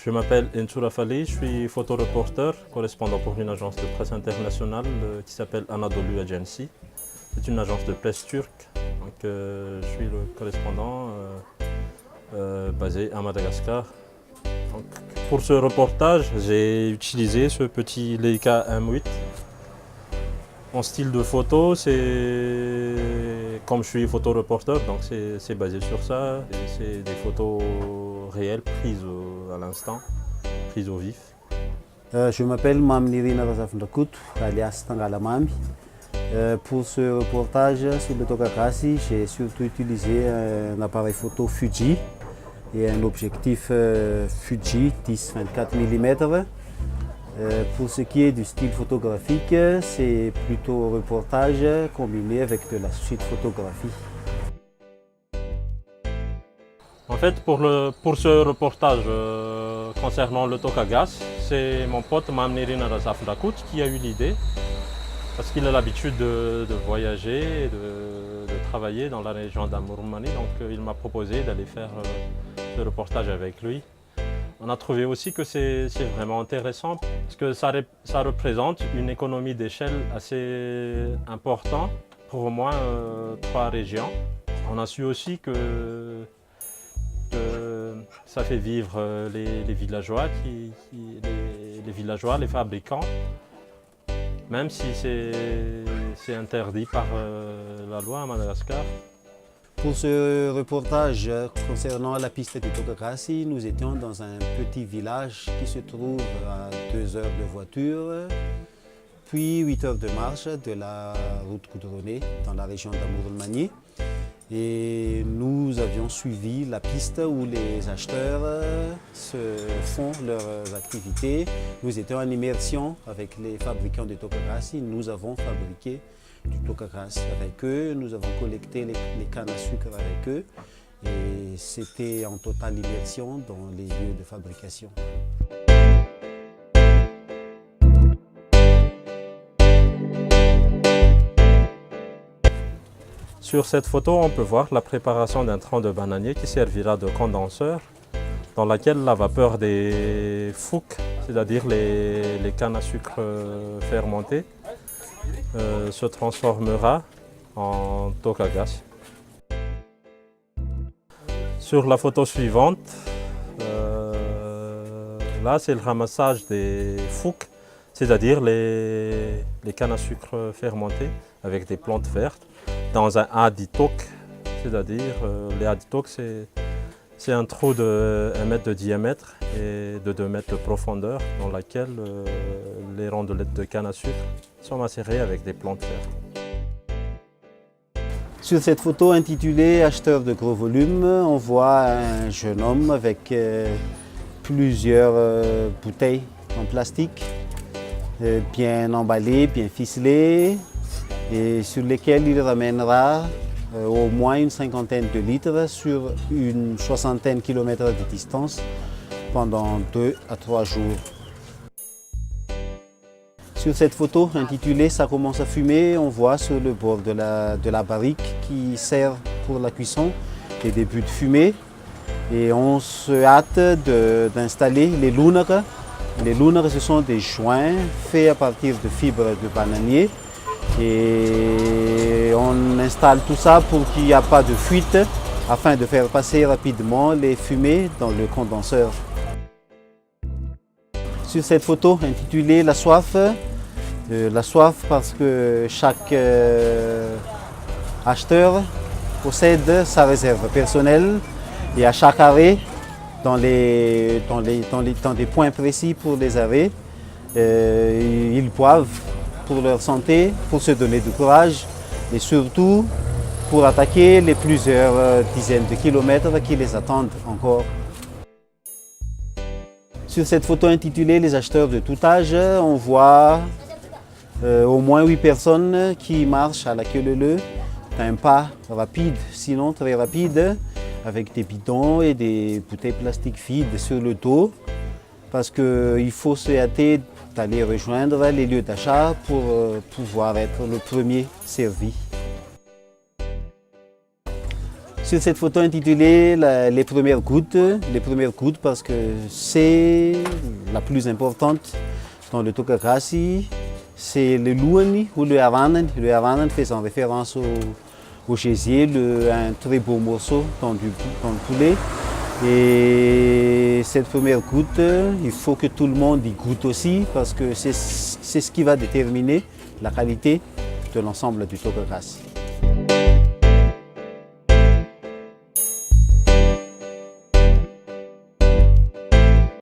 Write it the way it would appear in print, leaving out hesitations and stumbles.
Je m'appelle Enchoura Fali, je suis photoreporter, correspondant pour une agence de presse internationale qui s'appelle Anadolu Agency. C'est une agence de presse turque, donc je suis le correspondant basé à Madagascar. Donc, pour ce reportage, j'ai utilisé ce petit Leica M8. En style de photo, comme je suis photoreporter, donc c'est basé sur ça. C'est des photos réelles prises à l'instant, prises au vif. Je m'appelle Mamnirina Razafndakut, alias Tangalamami. Pour ce reportage sur le Tokakasi, j'ai surtout utilisé un appareil photo Fuji et un objectif Fuji 10-24 mm. Pour ce qui est du style photographique, c'est plutôt reportage combiné avec de la street photographie. En fait, pour ce reportage concernant le Tokagas, c'est mon pote Mamnirina Razafndakut qui a eu l'idée, parce qu'il a l'habitude de voyager et de travailler dans la région d'Amurmani, donc il m'a proposé d'aller faire ce reportage avec lui. On a trouvé aussi que c'est vraiment intéressant parce que ça représente une économie d'échelle assez importante pour au moins 3 régions. On a su aussi que ça fait vivre les villageois, les fabricants, même si c'est interdit par la loi à Madagascar. Pour ce reportage concernant la piste du Tokakasi, nous étions dans un petit village qui se trouve à 2 heures de voiture, puis 8 heures de marche de la route goudronnée dans la région d'Amurmani. Et nous avions suivi la piste où les acheteurs font leurs activités. Nous étions en immersion avec les fabricants de Tokakasi. Nous avons fabriqué du Tokagas avec eux, nous avons collecté les cannes à sucre avec eux et c'était en totale immersion dans les lieux de fabrication. Sur cette photo, on peut voir la préparation d'un tronc de bananier qui servira de condenseur dans laquelle la vapeur des fouques, c'est-à-dire les cannes à sucre fermentées, se transformera en Tokagas. Sur la photo suivante, là c'est le ramassage des fouques, c'est-à-dire les cannes à sucre fermentées avec des plantes vertes dans un aditok, c'est-à-dire les aditok c'est un trou de 1 mètre de diamètre et de 2 mètres de profondeur dans laquelle les rondelettes de canne à sucre sont macérées avec des plantes vertes. Sur cette photo intitulée « Acheteur de gros volume », on voit un jeune homme avec plusieurs bouteilles en plastique, bien emballées, bien ficelées, et sur lesquelles il ramènera au moins une 50aine de litres sur une 60aine de kilomètres de distance pendant 2 à 3 jours. Sur cette photo intitulée « Ça commence à fumer », on voit sur le bord de la barrique qui sert pour la cuisson des débuts de fumée. Et on se hâte d'installer les lunars. Les lunars, ce sont des joints faits à partir de fibres de bananier. Et on installe tout ça pour qu'il n'y ait pas de fuite afin de faire passer rapidement les fumées dans le condenseur. Sur cette photo intitulée « La soif », parce que chaque acheteur possède sa réserve personnelle et à chaque arrêt, dans des points précis pour les arrêts, ils boivent pour leur santé, pour se donner du courage et surtout pour attaquer les plusieurs dizaines de kilomètres qui les attendent encore. Sur cette photo intitulée « Les acheteurs de tout âge », on voit au moins 8 personnes qui marchent à la queue leu-leu, d'un pas rapide, sinon très rapide, avec des bidons et des bouteilles plastiques vides sur le dos, parce qu'il faut se hâter d'aller rejoindre les lieux d'achat pour pouvoir être le premier servi. Sur cette photo intitulée les premières gouttes parce que c'est la plus importante dans le Tokagrassi, c'est le luani ou le havanan. Le havanan fait en référence au gésier, un très beau morceau dans le poulet. Et cette première goutte, il faut que tout le monde y goûte aussi parce que c'est ce qui va déterminer la qualité de l'ensemble du Tokagrassi.